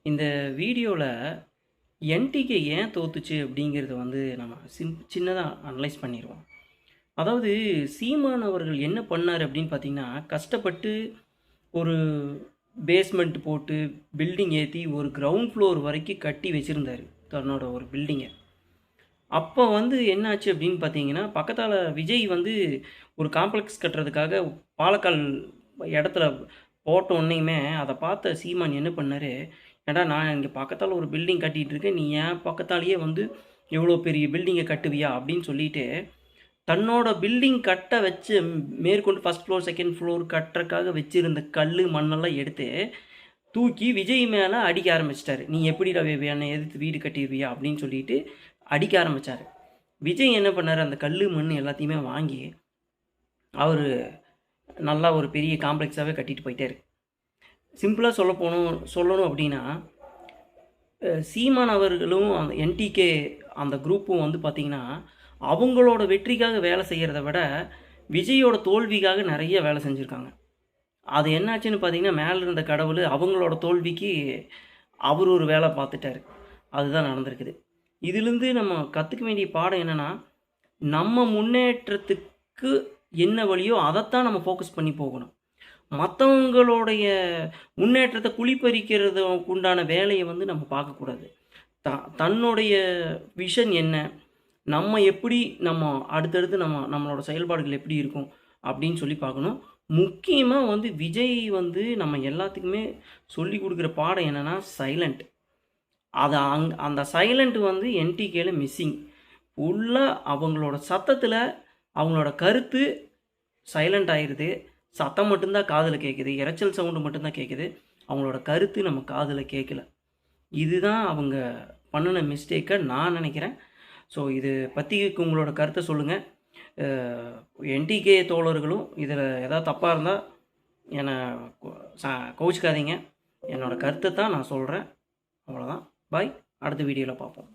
இந்த வீடியோவில் என்டிகே ஏன் தோத்துச்சு அப்படிங்கிறத வந்து நம்ம சின்னதாக அனலைஸ் பண்ணிடுவோம். அதாவது சீமான் அவர்கள் என்ன பண்ணார் அப்படின்னு பார்த்தீங்கன்னா, கஷ்டப்பட்டு ஒரு பேஸ்மெண்ட் போட்டு பில்டிங் ஏற்றி ஒரு கிரவுண்ட் ஃப்ளோர் வரைக்கும் கட்டி வச்சுருந்தார் தன்னோட ஒரு பில்டிங்கை. அப்போ வந்து என்னாச்சு அப்படின்னு பார்த்தீங்கன்னா, பக்கத்தால் விஜய் வந்து ஒரு காம்ப்ளெக்ஸ் கட்டுறதுக்காக பாலக்கால் இடத்துல போட்ட உடனேயுமே அதை பார்த்த சீமான் என்ன பண்ணார், ஏன்டா நான் இங்கே பக்கத்தால் ஒரு பில்டிங் கட்டிகிட்டு இருக்கேன், நீ ஏன் பக்கத்தாலேயே வந்து எவ்வளோ பெரிய பில்டிங்கை கட்டுவியா அப்படின்னு சொல்லிட்டு தன்னோட பில்டிங் கட்ட வச்சு மேற்கொண்டு ஃபஸ்ட் ஃப்ளோர் செகண்ட் ஃப்ளோர் கட்டுறதுக்காக வச்சுருந்த கல் மண்ணெல்லாம் எடுத்து தூக்கி விஜய் மேலே அடிக்க ஆரம்பிச்சிட்டாரு. நீ எப்படிடா என்னை எதிர்த்து வீடு கட்டிடுவியா அப்படின்னு சொல்லிட்டு அடிக்க ஆரம்பித்தார். விஜய் என்ன பண்ணார், அந்த கல் மண் எல்லாத்தையுமே வாங்கி அவர் நல்லா ஒரு பெரிய காம்ப்ளெக்ஸாகவே கட்டிட்டு போயிட்டார். சிம்பிளாக சொல்லணும் அப்படின்னா, சீமான் அவர்களும் அந்த என்டிகே அந்த குரூப்பும் வந்து பார்த்திங்கன்னா, அவங்களோட வெற்றிக்காக வேலை செய்கிறத விட விஜயோட தோல்விக்காக நிறைய வேலை செஞ்சுருக்காங்க. அது என்னாச்சுன்னு பார்த்தீங்கன்னா, மேலே இருந்த கடவுள் அவங்களோட தோல்விக்கு அவர் ஒரு வேலை பார்த்துட்டார். அதுதான் நடந்திருக்குது. இதிலிருந்து நம்ம கற்றுக்க வேண்டிய பாடம் என்னென்னா, நம்ம முன்னேற்றத்துக்கு என்ன வழியோ அதைத்தான் நம்ம ஃபோக்கஸ் பண்ணி போகணும். மற்றவங்களுடைய முன்னேற்றத்தை குழிப்பறிக்கிறது உண்டான வேலையை வந்து நம்ம பார்க்கக்கூடாது. தன்னுடைய விஷன் என்ன, நம்ம எப்படி நம்ம அடுத்தடுத்து நம்மளோட செயல்பாடுகள் எப்படி இருக்கும் அப்படின்னு சொல்லி பார்க்கணும். முக்கியமாக வந்து விஜய் வந்து நம்ம எல்லாத்துக்குமே சொல்லி கொடுக்குற பாடம் என்னென்னா சைலண்ட். அது அந்த சைலண்ட் வந்து என்டிகேல மிஸ்ஸிங். ஃபுல்லாக அவங்களோட சத்தத்தில் அவங்களோட கருத்து சைலண்ட் ஆயிடுது. சத்தம் மட்டும்தான் காதில் கேட்குது, இரைச்சல் சவுண்டு மட்டும்தான் கேட்குது, அவங்களோட கருத்து நம்ம காதில் கேட்கல. இதுதான் அவங்க பண்ணின மிஸ்டேக்கை நான் நினைக்கிறேன். ஸோ இது பற்றி உங்களோட கருத்தை சொல்லுங்கள். என்டிகே தோழர்களும் இதில் எதாவது தப்பாக இருந்தால் என்னை கோவிச்சுக்காதீங்க. என்னோடய கருத்தை தான் நான் சொல்கிறேன். அவ்வளோதான். பாய். அடுத்த வீடியோவில் பார்ப்போம்.